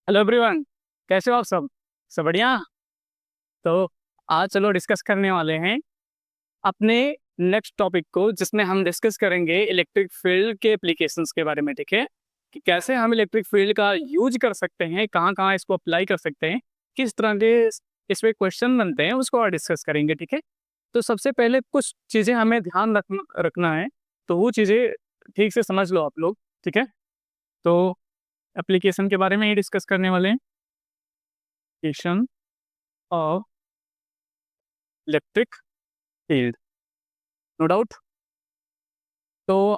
Hello everyone. कैसे हो आप सब बढ़िया। तो आज चलो डिस्कस करने वाले हैं अपने नेक्स्ट टॉपिक को, जिसमें हम डिस्कस करेंगे इलेक्ट्रिक फील्ड के एप्लीकेशंस के बारे में। ठीक है, कि कैसे हम इलेक्ट्रिक फील्ड का यूज कर सकते हैं, कहाँ कहाँ इसको अप्लाई कर सकते हैं, किस तरह के इसमें क्वेश्चन बनते हैं, उसको और डिस्कस करेंगे। ठीक है, तो सबसे पहले कुछ चीज़ें हमें ध्यान रखना है, तो वो चीज़ें ठीक से समझ लो आप लोग। ठीक है, तो एप्लीकेशन के बारे में ही डिस्कस करने वाले हैं। Application of electric field, no doubt. तो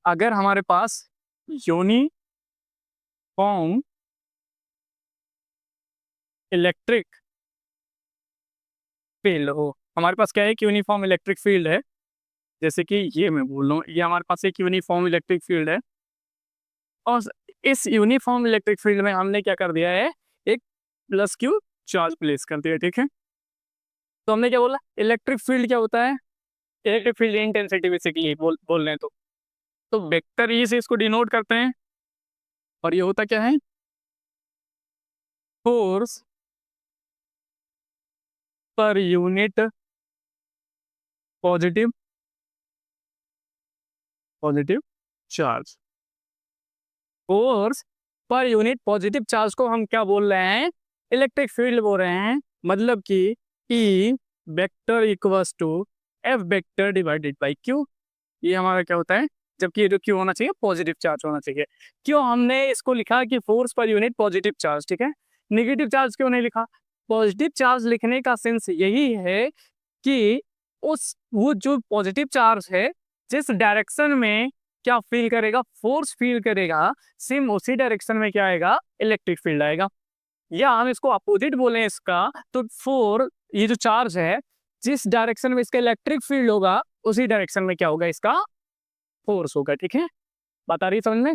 अगर हमारे पास यूनिफॉर्म इलेक्ट्रिक फील्ड हो, हमारे पास क्या है कि यूनिफॉर्म इलेक्ट्रिक फील्ड है। जैसे कि ये मैं बोल रहा हूँ, ये हमारे पास एक यूनिफॉर्म इलेक्ट्रिक फील्ड है, और इस यूनिफॉर्म इलेक्ट्रिक फील्ड में हमने क्या कर दिया है, एक प्लस क्यू चार्ज प्लेस कर दिया। ठीक है, तो हमने क्या बोला, इलेक्ट्रिक फील्ड क्या होता है, इलेक्ट्रिक फील्ड इंटेंसिटी बेसिकली बोल रहे हैं। तो वेक्टर ई से इसको डिनोट करते हैं, और ये होता क्या है, force per unit positive positive charge. Force per unit positive charge को हम क्या बोल रहे हैं, इलेक्ट्रिक फील्ड बोल रहे हैं। मतलब कि E vector equals to F vector divided by q. ये हमारा क्या होता है, जबकि ये जो क्यू होना चाहिए पॉजिटिव चार्ज होना चाहिए। क्यों हमने इसको लिखा कि force per unit positive charge. ठीक है, नेगेटिव चार्ज क्यों नहीं लिखा। पॉजिटिव चार्ज लिखने का सेंस यही है कि उस वो जो पॉजिटिव चार्ज है, जिस डायरेक्शन में क्या फील करेगा, फोर्स फील करेगा, सेम उसी डायरेक्शन में क्या आएगा, इलेक्ट्रिक फील्ड आएगा। या हम इसको अपोजिट बोले इसका, तो ये जो चार्ज है, जिस डायरेक्शन में इसका इलेक्ट्रिक फील्ड होगा, उसी डायरेक्शन में क्या होगा, इसका फोर्स होगा। ठीक है, बात आ रही है समझ में।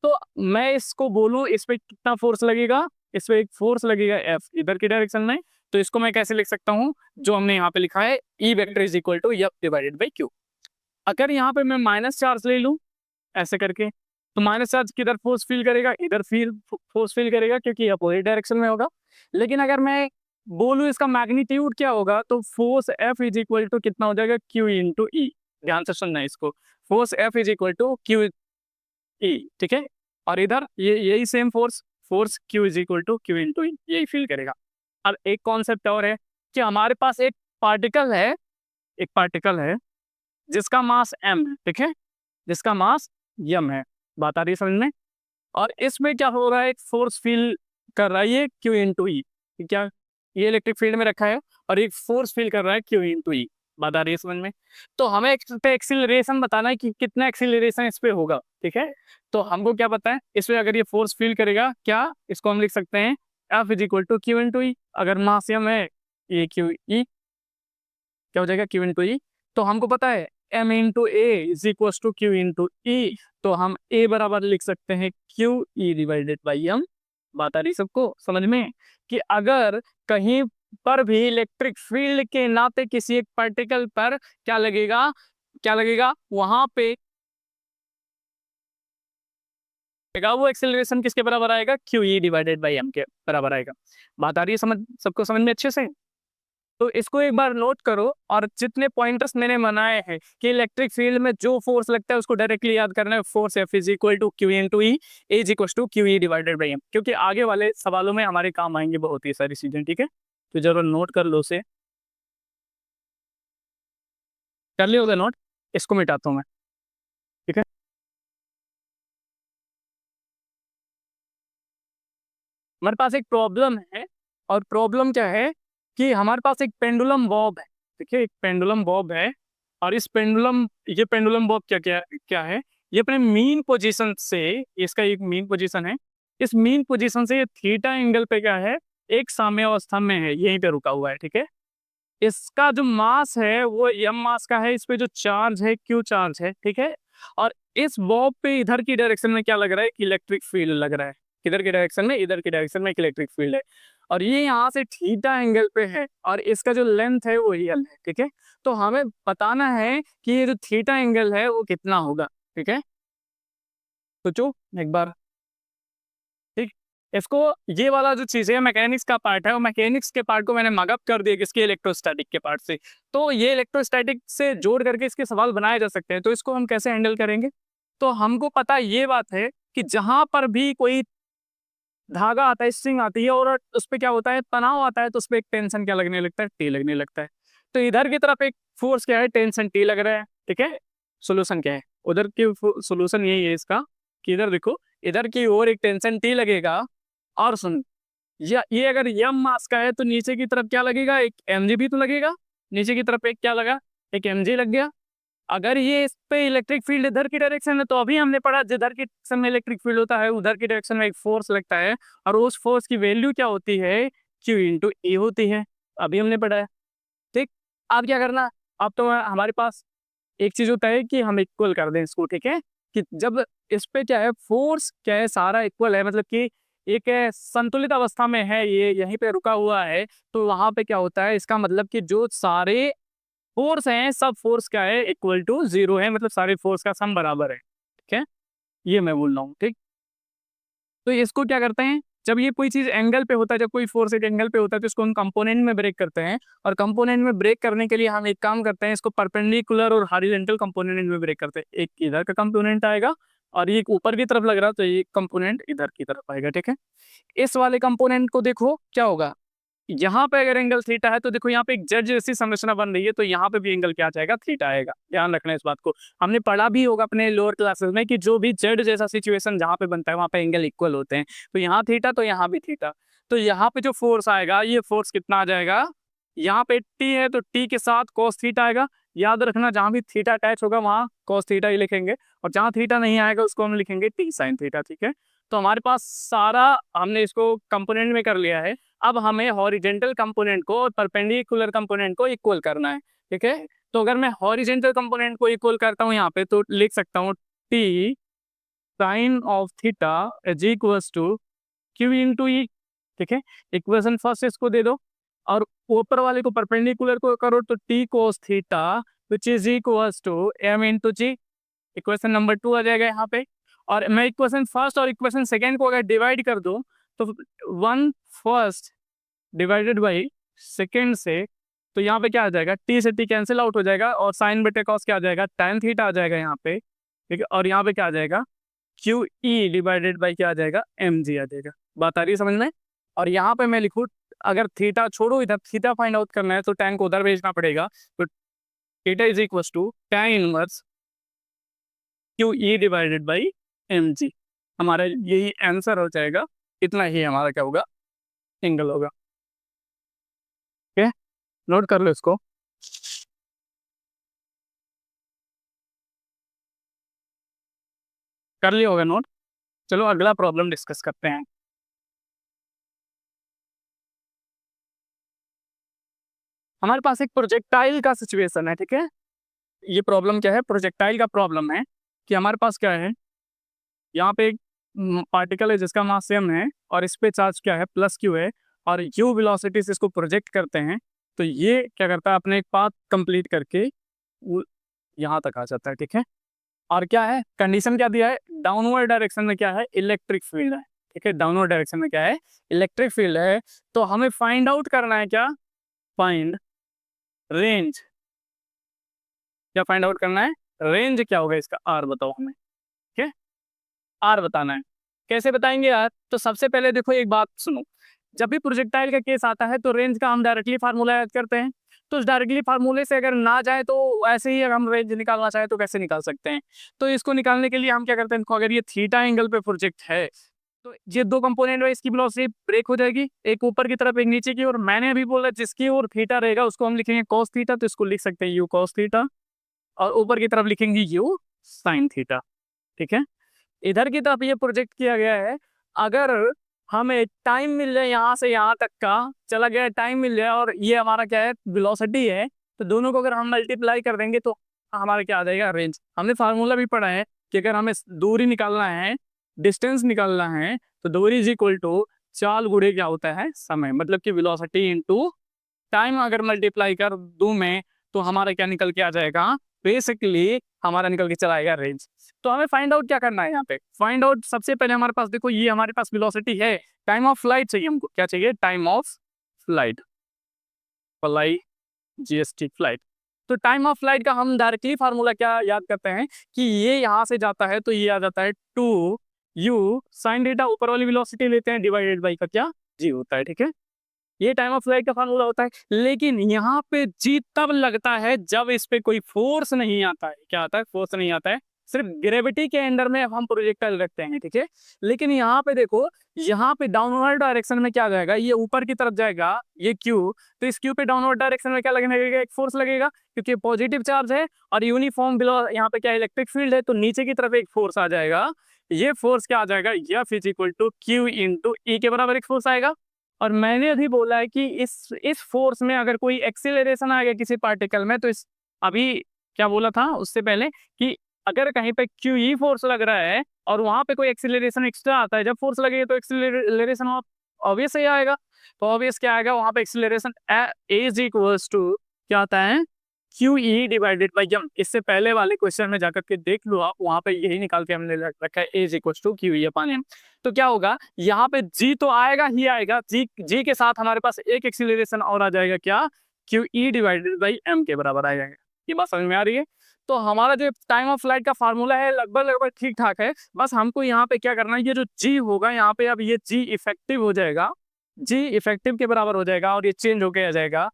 तो मैं इसको बोलूं, इस पे कितना फोर्स लगेगा, इस पे एक फोर्स लगेगा एफ इधर की डायरेक्शन में। तो इसको मैं कैसे लिख सकता हूं, जो हमने यहाँ पे लिखा है, E vector is equal to F divided by q. अगर यहाँ पे मैं माइनस चार्ज ले लूं ऐसे करके, तो माइनस चार्ज किधर फोर्स फील करेगा, इधर फील फोर्स फील करेगा, क्योंकि अपोजिट डायरेक्शन में होगा। लेकिन अगर मैं बोलूं इसका मैग्नीट्यूड क्या होगा, तो force F is equal to कितना हो जाएगा, क्यू इंटू ई। ध्यान से सुनना है इसको, force F is equal to Q E. ठीक है, और इधर ये यही same force, force Q is equal to Q into E, यही फील करेगा। अब एक कॉन्सेप्ट और है कि हमारे पास एक पार्टिकल है, एक पार्टिकल है जिसका मास m है। ठीक है, जिसका मास m है। बात आ रही है समझ में। और इसमें क्या हो रहा है, एक फोर्स फील कर रहा है, ये क्यू इंटू ई। क्या, ये इलेक्ट्रिक फील्ड में रखा है, और एक फोर्स फील कर रहा है क्यू इंटू ई। बात आ रही है समझ में। तो हमें इस पे एक्सीलरेशन बताना है कि कितना एक्सीलरेशन इस पे होगा। ठीक है, तो हमको क्या पता है, इस पे अगर ये फोर्स फील करेगा, क्या इसको हम लिख सकते हैं, F is equal to Q into E. अगर मास m है, ये क्यू ई क्या हो जाएगा, क्यू इंटू ई। तो हमको पता है m into A is equal to Q into E. तो हम a बराबर लिख सकते हैं Q E divided by m। बात आ रही सबको समझ में, कि अगर कहीं पर भी इलेक्ट्रिक फील्ड के नाते किसी एक पार्टिकल पर क्या लगेगा, क्या लगेगा वहां पे वो एक्सेलरेशन किसके बराबर आएगा, Q E divided by m के बराबर आएगा। बात आ रही है समझ सबको समझ में अच्छे से। तो इसको एक बार नोट करो, और जितने पॉइंटर्स मैंने बनाए हैं कि इलेक्ट्रिक फील्ड में जो फोर्स लगता है उसको डायरेक्टली याद करना है, force F is equal to Q into E, is equal to Q E divided by m, क्योंकि आगे वाले सवालों में हमारे काम आएंगे बहुत ही सारी चीजें। ठीक है, तो जरूर नोट कर लो उसे, कर लिया होगा नोट। इसको मिटाता हूँ मैं। ठीक है, हमारे पास एक प्रॉब्लम है, और प्रॉब्लम क्या है कि हमारे पास एक पेंडुलम बॉब है। देखिए, एक पेंडुलम बॉब है, और इस पेंडुलम ये पेंडुलम बॉब क्या क्या क्या है, ये अपने मीन पोजीशन से, इसका एक मीन पोजीशन है, इस मीन पोजीशन से ये थीटा एंगल पे क्या है, एक साम्य अवस्था में है, यहीं पे रुका हुआ है। ठीक है, इसका जो मास है वो m मास का है, इस पे जो चार्ज है q चार्ज है। ठीक है, और इस बॉब पे इधर की डायरेक्शन में क्या लग रहा है, कि इलेक्ट्रिक फील्ड लग रहा है। किधर की डायरेक्शन में, इधर की डायरेक्शन में एक इलेक्ट्रिक फील्ड है, और ये यहाँ से थीटा एंगल पे है, और इसका जो लेंथ है वो l है। ठीक है, तो हमें बताना है कि ये जो थीटा एंगल है वो कितना होगा। ठीक है, सोचो एक बार। ठीक, इसको ये वाला जो चीज़ है मैकेनिक्स का पार्ट है, और मैकेनिक्स के पार्ट को मैंने मगअप कर दिया किसके इलेक्ट्रोस्टैटिक के पार्ट से। तो ये इलेक्ट्रोस्टैटिक से जोड़ करके इसके सवाल बनाए जा सकते हैं। तो इसको हम कैसे हैंडल करेंगे? तो हमको पता ये बात है कि जहाँ पर भी कोई धागा आता है, स्ट्रिंग आती है और उस पे क्या होता है, तनाव आता है, तो उस पे एक टेंशन क्या लगने लगता है, टी लगने लगता है। तो इधर की तरफ एक फोर्स क्या है, टेंशन टी लग रहा है, ठीक है। सॉल्यूशन क्या है, उधर की सॉल्यूशन यही है इसका कि इधर देखो, इधर की ओर एक टेंशन टी लगेगा। और सुन, ये अगर यम मास का है तो नीचे की तरफ क्या लगेगा, एक mg भी तो लगेगा। नीचे की तरफ एक क्या लगा, एक mg लग गया। अगर ये इस पे इलेक्ट्रिक फील्ड इधर की डायरेक्शन है, तो अभी हमने पढ़ा जिधर की डायरेक्शन में इलेक्ट्रिक फील्ड होता है उधर की डायरेक्शन में एक फोर्स लगता है, और उस फोर्स की वैल्यू क्या होती है, Q इंटू ए होती है। अभी हमने पढ़ा है, ठीक। अब क्या करना, अब तो हमारे पास एक चीज होता है कि हम इक्वल कर दें इसको, ठीक है। कि जब इस पे क्या है, फोर्स क्या है, सारा इक्वल है, मतलब कि एक संतुलित अवस्था में है, ये यहीं पे रुका हुआ है, तो वहां पे क्या होता है, इसका मतलब कि जो सारे फोर्स हैं, सब फोर्स क्या है, इक्वल टू जीरो है, मतलब सारे फोर्स का सम बराबर है, ठीक है। ये मैं बोल रहा हूँ, ठीक। तो इसको क्या करते हैं, जब ये कोई चीज एंगल पे होता है, जब कोई फोर्स एक एंगल पे होता है, तो इसको हम कंपोनेंट में ब्रेक करते हैं। और कंपोनेंट में ब्रेक करने के लिए हम एक काम करते हैं, इसको परपेंडिकुलर और हॉरिजॉन्टल कंपोनेंट में ब्रेक करते हैं। एक इधर का कंपोनेंट आएगा और ये ऊपर की तरफ लग रहा है, तो ये कंपोनेंट इधर की तरफ आएगा, ठीक है। इस वाले कंपोनेंट को देखो क्या होगा, यहाँ पे अगर एंगल थीटा है तो देखो यहाँ पे एक जेड जैसी संरचना बन रही है, तो यहाँ पे भी एंगल क्या आ जाएगा, थीटा आएगा। ध्यान रखना इस बात को, हमने पढ़ा भी होगा अपने लोअर क्लासेस में कि जो भी जेड जैसा सिचुएशन जहाँ पे बनता है वहाँ पे एंगल इक्वल होते हैं। तो यहाँ थीटा तो यहाँ भी थीटा। तो यहाँ पे जो फोर्स आएगा, ये फोर्स कितना आ जाएगा, यहाँ पे टी है तो टी के साथ कॉस थीटा आएगा। याद रखना, जहाँ भी थीटा अटैच होगा वहाँ कॉस थीटा ही लिखेंगे, और जहाँ थीटा नहीं आएगा उसको हम लिखेंगे टी साइन थीटा, ठीक है। तो हमारे पास सारा हमने इसको कंपोनेंट में कर लिया है। अब हमें हॉरिजेंटल कंपोनेंट को और परपेंडिकुलर कंपोनेंट को इक्वल करना है, ठीक है। तो अगर मैं हॉरिजेंटल कंपोनेंट को इक्वल करता हूँ यहाँ पे, तो लिख सकता हूँ T sine of theta is equals to Q into E, ठीक है। इक्वेशन फर्स्ट इसको दे दो, और ऊपर वाले को परपेंडिकुलर को करो तो T cos theta which is equals to m into g. Equation number 2 आ जाएगा यहाँ पे। और मैं इक्वेशन फर्स्ट और इक्वेशन सेकेंड को अगर डिवाइड कर दूं, तो 1 फर्स्ट डिवाइडेड बाई सेकेंड से, तो यहाँ पे क्या आ जाएगा, टी से टी कैंसिल आउट हो जाएगा, और साइन बटे कॉस क्या आ जाएगा, tan थीटा आ जाएगा यहाँ पे, ठीक है। और यहाँ पे क्या आ जाएगा, क्यू ई डिवाइडेड बाई क्या आ जाएगा, एम जी आ जाएगा। बात आ रही है समझ में। और यहाँ पे मैं लिखूँ, अगर थीटा छोड़ो, इधर थीटा फाइंड आउट करना है तो tan को उधर भेजना पड़ेगा। तो theta is equal to tan inverse q E divided by m g. हमारा यही आंसर हो जाएगा, इतना ही हमारा क्या होगा, एंगल होगा। ओके, नोट कर लो इसको। कर लिया होगा नोट। चलो अगला प्रॉब्लम डिस्कस करते हैं। हमारे पास एक प्रोजेक्टाइल का सिचुएशन है, ठीक है। ये प्रॉब्लम क्या है, प्रोजेक्टाइल का प्रॉब्लम है कि हमारे पास क्या है, यहाँ पे एक पार्टिकल है जिसका मास m है, और इस पे चार्ज क्या है, प्लस q है, और u वेलोसिटी से इसको प्रोजेक्ट करते हैं। तो ये क्या करता है, अपने एक पाथ कंप्लीट करके यहाँ तक आ जाता है, ठीक है। और क्या है, कंडीशन क्या दिया है, डाउनवर्ड डायरेक्शन में क्या है, इलेक्ट्रिक फील्ड है, ठीक है। डाउनवर्ड डायरेक्शन में क्या है, इलेक्ट्रिक फील्ड है। तो हमें फाइंड आउट करना है क्या, फाइंड रेंज। क्या फाइंड आउट करना है, रेंज क्या होगा इसका, आर बताओ हमें, ठीक है। आर बताना है। कैसे बताएंगे यार, तो सबसे पहले देखो एक बात सुनो, जब भी प्रोजेक्टाइल का केस आता है तो रेंज का हम डायरेक्टली फार्मूला याद करते हैं। तो उस डायरेक्टली फार्मूले से अगर ना जाए तो ऐसे ही अगर हम रेंज निकालना चाहे तो कैसे निकाल सकते हैं। तो इसको निकालने के लिए हम क्या करते हैं, अगर ये थीटा एंगल पे प्रोजेक्ट है, तो ये दो कंपोनेंट में इसकी वेलोसिटी ब्रेक हो जाएगी, एक ऊपर की तरफ एक नीचे की। और मैंने अभी बोला जिसकी ओर थीटा रहेगा उसको हम लिखेंगे कॉस थीटा, तो इसको लिख सकते हैं यू कॉस थीटा, और ऊपर की तरफ लिखेंगे यू साइन थीटा, ठीक है। इधर की तरफ ये प्रोजेक्ट किया गया है। अगर हमें टाइम मिल जाए, यहाँ से यहाँ तक का चला गया टाइम मिल जाए, और ये हमारा क्या है, वेलोसिटी है, तो दोनों को अगर हम मल्टीप्लाई कर देंगे तो हमारा क्या आ जाएगा, रेंज। हमने फार्मूला भी पढ़ा है कि अगर हमें दूरी निकालना है, डिस्टेंस निकालना है, तो दूरी इज इक्वल टू चाल गुणे क्या होता है, समय, मतलब कि वेलोसिटी इनटू टाइम अगर मल्टीप्लाई कर दूं मैं, तो हमारा क्या निकल के आ जाएगा, बेसिकली हमारा निकल के चला आएगा रेंज। तो हमें फाइंड आउट क्या करना है यहाँ पे, फाइंड आउट सबसे पहले हमारे पास देखो ये हमारे पास वेलोसिटी है, टाइम ऑफ फ्लाइट चाहिए हमको, क्या चाहिए, time of flight, fly GST flight. तो टाइम ऑफ फ्लाइट का हम डायरेक्टली फार्मूला क्या याद करते हैं कि ये यहाँ से जाता है तो ये आ जाता है 2u साइन थीटा, ऊपर वाली वेलोसिटी लेते हैं डिवाइडेड बाई का क्या, जी होता है, ठीक है। ये टाइम ऑफ फ्लाइट का फार्मूला होता है। लेकिन यहाँ पे जी तब लगता है जब इस पे कोई फोर्स नहीं आता है, क्या आता है, फोर्स नहीं आता है, सिर्फ ग्रेविटी के अंडर में हम प्रोजेक्टाइल रखते हैं, ठीक है। लेकिन यहाँ पे देखो, यहाँ पे डाउनवर्ड डायरेक्शन में क्या जाएगा, ये ऊपर की तरफ जाएगा ये क्यू, तो इस क्यू पे डाउनवर्ड डायरेक्शन में क्या लगने लगेगा, एक फोर्स लगेगा, क्योंकि पॉजिटिव चार्ज है और यूनिफॉर्म बिलो यहाँ पे क्या इलेक्ट्रिक फील्ड है, तो नीचे की तरफ एक फोर्स आ जाएगा। ये फोर्स क्या आ जाएगा, F is equal to Q into E के बराबर एक फोर्स आएगा। और मैंने अभी बोला है कि इस फोर्स में अगर कोई एक्सीलरेशन आ गया किसी पार्टिकल में, तो इस अभी क्या बोला था उससे पहले कि अगर कहीं पे क्यू ई फोर्स लग रहा है और वहां पे कोई एक्सीलरेशन एक्स्ट्रा आता है, जब फोर्स लगेगा तो एक्सीलरेशन ऑब्वियस ही आएगा। तो ऑब्वियस क्या आएगा वहां पे, एक्सीलरेशन इज इक्वल्स टू क्या आता है, q E divided by m. इससे पहले वाले क्वेश्चन में जाकर के देख लो आप, वहां पे यही निकाल के हमने रखा है, is equals to Q E upon m. तो क्या होगा यहाँ पे जी तो आएगा ही आएगा, जी के साथ हमारे पास एक एक्सीलरेशन और आ जाएगा, क्या, q E divided by m के बराबर आ जाएगा। ये बात समझ में आ रही है। तो हमारा जो टाइम ऑफ फ्लाइट का फार्मूला है लगभग लगभग ठीक ठाक है। बस हमको यहाँ पे क्या करना है, ये जो जी होगा यहाँ पे, अब ये जी इफेक्टिव हो जाएगा, जी इफेक्टिव के बराबर हो जाएगा और ये चेंज होके आ जाएगा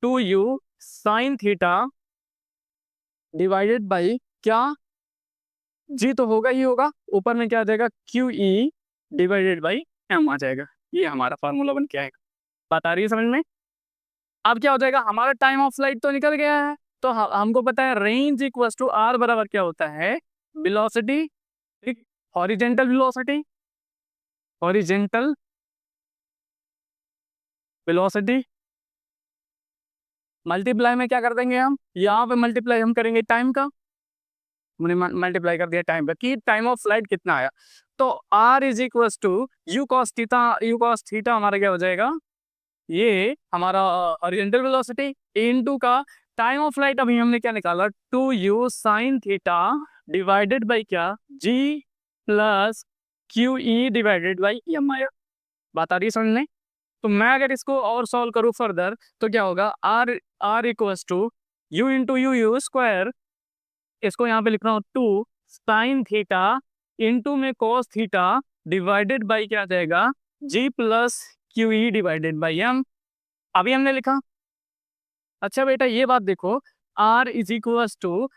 2u sign theta divided by क्या, जी तो होगा ही होगा, ऊपर में क्या आ जाएगा, Q E divided by M आ जाएगा। ये हमारा फार्मूला बन के आएगा। बात आ रही है समझ में। अब क्या हो जाएगा, हमारा टाइम ऑफ फ्लाइट तो निकल गया है, तो हमको पता है रेंज इक्वल्स टू आर बराबर क्या होता है, velocity, horizontal velocity, horizontal velocity multiply में क्या कर देंगे हम, यहाँ पे मल्टीप्लाई हम करेंगे टाइम का, हमने मल्टीप्लाई कर दिया टाइम का कि टाइम ऑफ फ्लाइट कितना आया। तो R is equal to u cos theta, u cos theta हमारा क्या हो जाएगा, ये हमारा हॉरिजॉन्टल वेलोसिटी इनटू का टाइम ऑफ फ्लाइट, अभी हमने क्या निकाला, 2u sign theta divided by क्या, G plus Q E divided by M आया। बात आ रही है समझ में। तो मैं अगर इसको और सॉल्व करूँ फर्दर तो क्या होगा, R R equals to U into U U square, इसको यहाँ पे लिख रहा हूँ 2 साइन थीटा इंटू में कॉस थीटा डिवाइडेड बाई क्या जाएगा, G plus Q E divided by M. अभी हमने लिखा। अच्छा बेटा ये बात देखो, R is equal to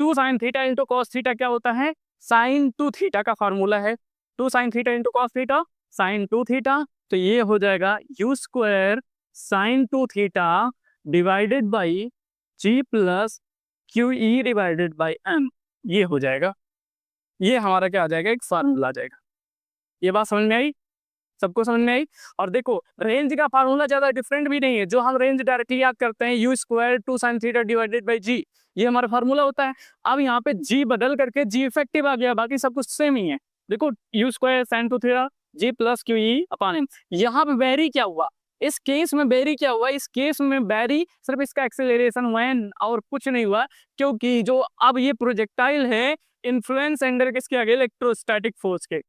2 sine theta into cos theta क्या होता है, साइन 2 थीटा का फॉर्मूला है, 2 sine theta into cos theta sine 2 theta. तो ये हो जाएगा u square sine 2 theta divided by g plus Q E divided by m. ये हो जाएगा, ये हमारा क्या आ जाएगा, एक फार्मूला आ जाएगा। ये बात समझ में आई, सबको समझ में आई। और देखो रेंज का फार्मूला ज्यादा डिफरेंट भी नहीं है, जो हम रेंज डायरेक्टली याद करते हैं U square 2 sine theta divided by G, ये हमारा फार्मूला होता है। अब यहाँ पे जी बदल करके जी इफेक्टिव आ गया, बाकी सब कुछ सेम ही है। देखो u square sine 2 theta g plus Q E upon m. यहाँ पे वेरी क्या हुआ, इस केस में बेरी क्या हुआ, इस केस में बेरी सिर्फ इसका एक्सेलरेशन हुआ है और कुछ नहीं हुआ, क्योंकि जो अब ये प्रोजेक्टाइल है इन्फ्लुएंस अंडर किसके आगे, इलेक्ट्रोस्टैटिक फोर्स के,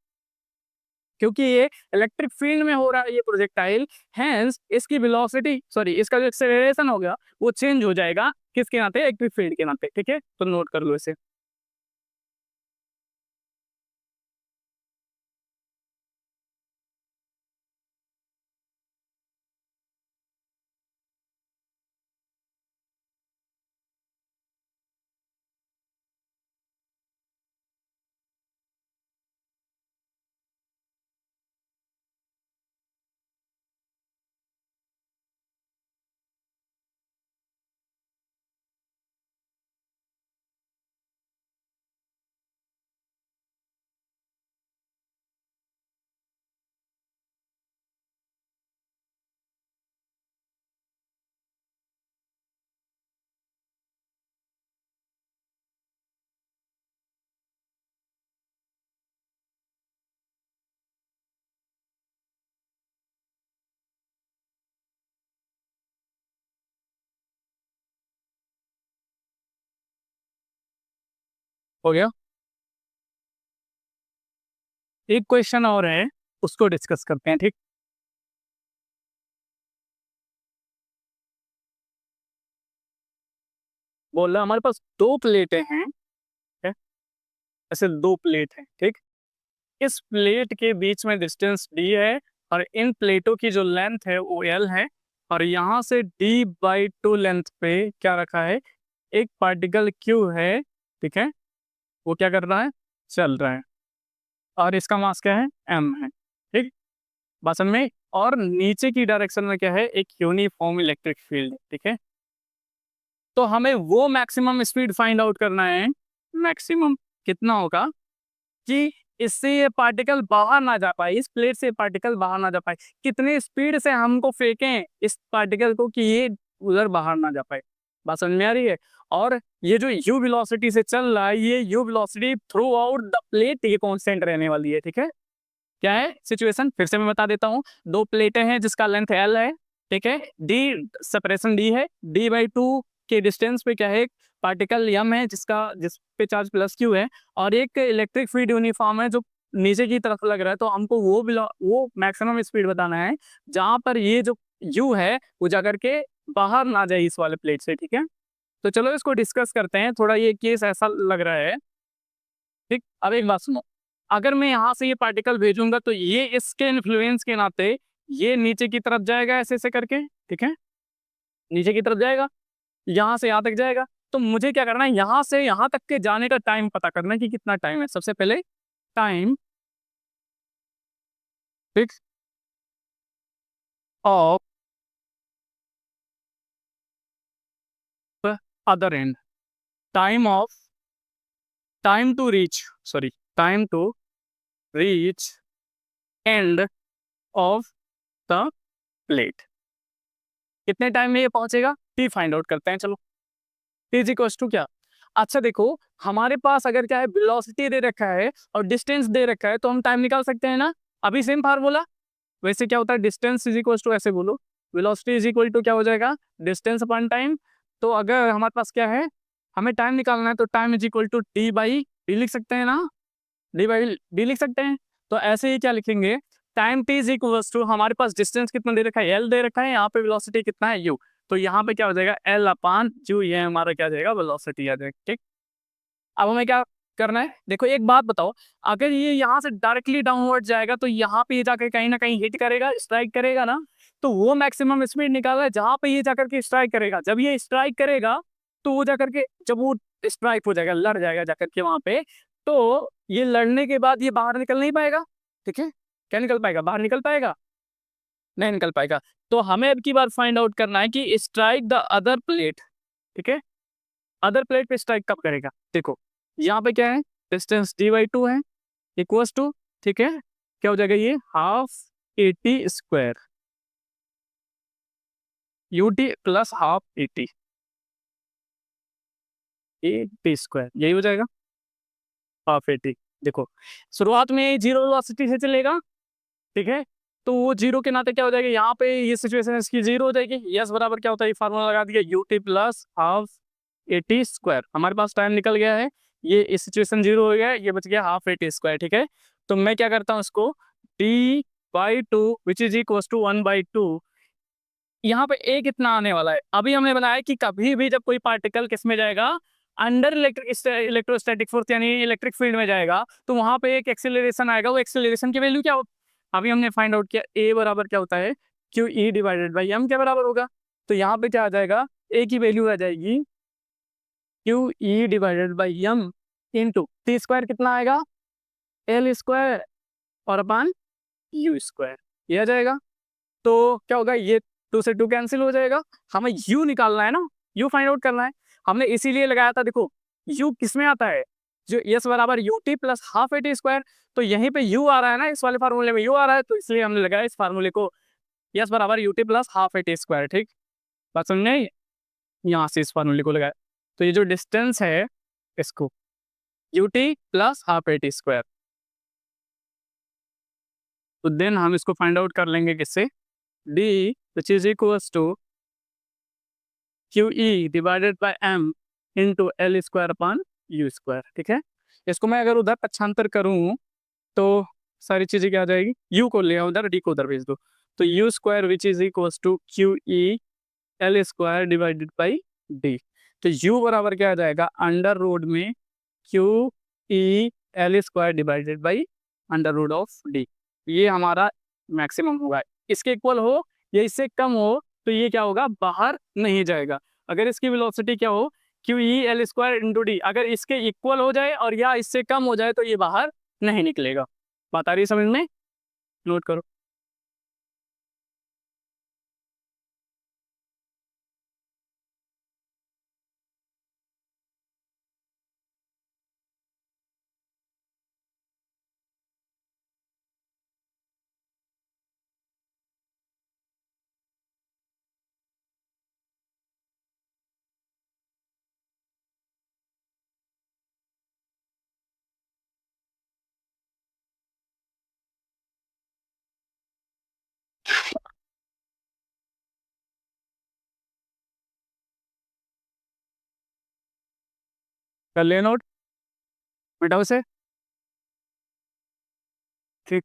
क्योंकि ये इलेक्ट्रिक फील्ड में हो रहा है ये प्रोजेक्टाइल, हेंस इसकी वेलोसिटी सॉरी इसका जो एक्सेलरेशन होगा वो चेंज हो जाएगा किसके नाते, इलेक्ट्रिक फील्ड के नाते, ठीक है। तो नोट कर लो इसे। हो गया। एक क्वेश्चन और है, उसको डिस्कस करते हैं, ठीक। बोल रहा हमारे पास दो प्लेटें हैं, ठीक है? ऐसे दो प्लेट हैं, ठीक। इस प्लेट के बीच में डिस्टेंस डी है और इन प्लेटों की जो लेंथ है वो एल है, और यहाँ से d/2 लेंथ पे क्या रखा है, एक पार्टिकल क्यू है, ठीक है। वो क्या कर रहा है, चल रहा है, और इसका मास क्या है, m है, ठीक। बात समझ में? और नीचे की डायरेक्शन में क्या है, एक यूनिफॉर्म इलेक्ट्रिक फील्ड, ठीक है। तो हमें वो मैक्सिमम स्पीड फाइंड आउट करना है, मैक्सिमम कितना होगा कि इससे ये पार्टिकल बाहर ना जा पाए, इस प्लेट से पार्टिकल बाहर ना जा पाए, कितनी स्पीड से हमको फेंकें इस पार्टिकल को कि ये उधर बाहर ना जा पाए। बात समझ में आ रही है? और ये जो u वेलोसिटी से चल रहा है, ये u velocity through out the plate ये कांस्टेंट रहने वाली है, ठीक है। क्या है सिचुएशन, फिर से मैं बता देता हूँ। दो प्लेटें हैं जिसका लेंथ l है, ठीक है। d सेपरेशन d है, d/2 के डिस्टेंस पे क्या है, पार्टिकल m है जिस पे चार्ज प्लस q है, और एक इलेक्ट्रिक फील्ड यूनिफॉर्म है जो नीचे की तरफ लग रहा है। तो हमको वो मैक्सिमम स्पीड बताना है जहां पर ये जो u है वो जाकर के बाहर ना जाए इस वाले प्लेट से, ठीक है। तो चलो इसको डिस्कस करते हैं, थोड़ा ये केस ऐसा लग रहा है, ठीक। अब एक बात सुनो, अगर मैं यहाँ से ये पार्टिकल भेजूंगा तो ये इसके इन्फ्लुएंस के नाते ये नीचे की तरफ जाएगा ऐसे ऐसे करके, ठीक है। नीचे की तरफ जाएगा, यहाँ से यहाँ तक जाएगा। तो मुझे क्या करना है, यहाँ से यहाँ तक के जाने का टाइम पता करना है कि कितना टाइम है। सबसे पहले time fix of other end, time of time to reach sorry time to reach end of the plate, कितने टाइम में ये पहुंचेगा, टी फाइंड आउट करते हैं। चलो टी इज इक्वल टू क्या, अच्छा देखो, हमारे पास अगर क्या है, वेलोसिटी दे रखा है और डिस्टेंस दे रखा है, तो हम टाइम निकाल सकते हैं ना। अभी सेम फार्मूला, वैसे क्या होता है, डिस्टेंस इज इक्वल टू, ऐसे बोलो, वेलोसिटी इज इक्वल टू क्या हो जाएगा, डिस्टेंस अपॉन टाइम। तो अगर हमारे पास क्या है, हमें टाइम निकालना है, तो time is equal to d/d लिख सकते हैं ना, d/d लिख सकते हैं। तो ऐसे ही क्या लिखेंगे, time t is equal to, हमारे पास डिस्टेंस कितना दे रखा है, l दे रखा है, यहाँ पे वेलोसिटी कितना है, u। तो यहाँ पे क्या हो जाएगा, l/u, ये हमारा क्या जाएगा, वेलोसिटी आ जाएगा, ठीक। अब हमें क्या करना है, देखो एक बात बताओ, अगर ये यहाँ से डायरेक्टली डाउनवर्ड जाएगा तो यहाँ पे ये जाकर कहीं ना कहीं हिट करेगा, स्ट्राइक करेगा ना। तो वो मैक्सिमम स्पीड निकाला है जहाँ पे ये जाकर के स्ट्राइक करेगा। जब ये स्ट्राइक करेगा तो वो जाकर के, जब वो स्ट्राइक हो जाएगा, लड़ जाएगा जाकर के वहां पे, तो ये लड़ने के बाद ये बाहर निकल नहीं पाएगा, ठीक है। क्या निकल पाएगा, बाहर निकल पाएगा, नहीं निकल पाएगा। तो हमें अब की बार फाइंड आउट करना है कि स्ट्राइक द अदर प्लेट, ठीक है। अदर प्लेट पे स्ट्राइक कब करेगा, देखो यहाँ पे क्या है, डिस्टेंस d/2 है, इक्वल्स टू, ठीक है, क्या हो जाएगा ये, half AT² UT plus half AT² यही हो जाएगा, हाफ AT। देखो शुरुआत में जीरो वेलोसिटी से चलेगा, ठीक है। तो वो जीरो के नाते क्या हो जाएगा, यहाँ पे ये सिचुएशन इसकी जीरो हो जाएगी। यस बराबर क्या होता है, फार्मूला लगा दिया, UT प्लस हाफ AT²। हमारे पास टाइम निकल गया है, ये इस सिचुएशन जीरो हो गया है, ये बच गया हाफ AT², ठीक है। तो मैं क्या करता हूँ इसको, d/2 which is equal to 1/2, यहाँ पे a कितना आने वाला है, अभी हमने बनाया कि कभी भी जब कोई पार्टिकल किस में जाएगा, अंडर इलेक्ट्रोस्टैटिक फोर्स यानी इलेक्ट्रिक फील्ड में जाएगा, तो वहां पे एक एक्सेलरेशन आएगा। वो एक्सेलरेशन की वैल्यू क्या हो, अभी हमने फाइंड आउट किया, a बराबर क्या होता है, QE/m के बराबर होगा। तो यहाँ पे क्या आ जाएगा, a की वैल्यू आ जाएगी QE/m इंटू t² कितना आएगा, L² और अपन U², ये आ जाएगा। तो क्या होगा, ये 2 से 2 कैंसिल हो जाएगा। हमें u निकालना है ना, u फाइंड आउट करना है, हमने इसीलिए लगाया था। देखो u किस में आता है, जो s बराबर UT प्लस हाफ AT²। तो यहीं पे u आ रहा है ना, इस वाले फार्मूले में u आ रहा है, तो इसलिए हमने लगाया इस फार्मूले को, s बराबर UT प्लस हाफ AT², ठीक। बात समझ में आई? यहाँ से इस फार्मूले को लगाया, तो ये जो डिस्टेंस है इसको UT प्लस हाफ AT², तो देन हम इसको फाइंड आउट कर लेंगे किससे, d which is equals to QE/m into L² upon U², ठीक है। इसको मैं अगर उधर पक्षांतर करूं तो सारी चीजें क्या आ जाएगी, यू को ले आओ उधर, डी को उधर भेज दो, तो u square which is equals to Q E l square divided by d. तो यू बराबर क्या आ जाएगा, अंडर रूट में q E l square divided by under root of d. ये हमारा मैक्सिमम होगा। इसके इक्वल हो या इससे कम हो तो ये क्या होगा, बाहर नहीं जाएगा। अगर इसकी वेलोसिटी क्या हो, Q E l square into D, अगर इसके इक्वल हो जाए और या इससे कम हो जाए तो ये बाहर नहीं निकलेगा। बात आ रही है समझ में, नोट करो। कर ले नोट, मिटाओ से। ठीक,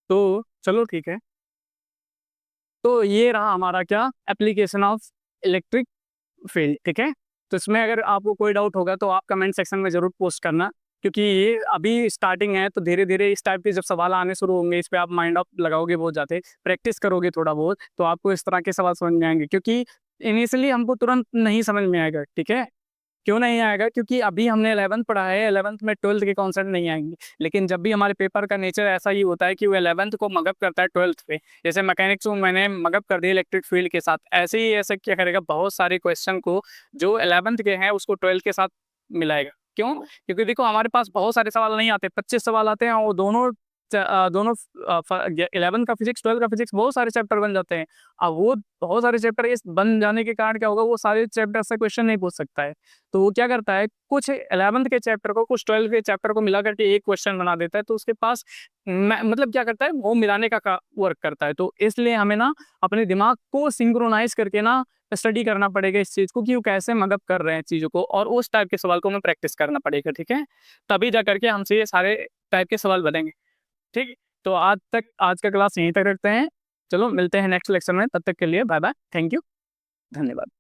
तो चलो ठीक है। तो ये रहा हमारा क्या, एप्लीकेशन ऑफ इलेक्ट्रिक फील्ड। ठीक है, तो इसमें अगर आपको कोई डाउट होगा तो आप कमेंट सेक्शन में ज़रूर पोस्ट करना, क्योंकि ये अभी स्टार्टिंग है, तो धीरे धीरे इस टाइप के जब सवाल आने शुरू होंगे इस पे आप माइंड ऑफ लगाओगे, बहुत ज़्यादा प्रैक्टिस करोगे थोड़ा बहुत, तो आपको इस तरह के सवाल समझ में आएंगे। क्योंकि इनिशियली हमको तुरंत नहीं समझ में आएगा। ठीक है, क्यों नहीं आएगा, क्योंकि अभी हमने 11th पढ़ा है, 11th में 12th के कॉन्सेप्ट नहीं आएंगे। लेकिन जब भी हमारे पेपर का नेचर ऐसा ही होता है कि वो 11th को मगअप करता है 12th पे, जैसे मैकेनिक्स में मैंने मगअप कर दिया इलेक्ट्रिक फील्ड के साथ, ऐसे ही ऐसे क्या करेगा, बहुत सारे क्वेश्चन को जो 11th के हैं उसको 12th के साथ मिलाएगा। क्यों, क्योंकि देखो हमारे पास बहुत सारे सवाल नहीं आते, 25 सवाल आते हैं, और दोनों 11th का फिजिक्स 12th का फिजिक्स बहुत सारे चैप्टर बन जाते हैं। अब वो बहुत सारे चैप्टर इस बन जाने के कारण क्या होगा, वो सारे चैप्टर से क्वेश्चन नहीं पूछ सकता है। तो वो क्या करता है, कुछ 11th के चैप्टर को कुछ 12th के चैप्टर को मिला करके एक क्वेश्चन बना देता है। तो उसके पास मतलब क्या करता है, वो मिलाने का वर्क करता है। तो इसलिए हमें ना अपने दिमाग को सिंक्रोनाइज करके ना स्टडी करना पड़ेगा इस चीज़ को, कि वो कैसे मदद कर रहे हैं चीज़ों को, और उस टाइप के सवाल को हमें प्रैक्टिस करना पड़ेगा। ठीक है, तभी जा करके हमसे ये सारे टाइप के सवाल बनेंगे। ठीक, तो आज का क्लास यहीं तक रखते हैं। चलो मिलते हैं नेक्स्ट लेक्चर में, तब तक के लिए बाय बाय, थैंक यू, धन्यवाद।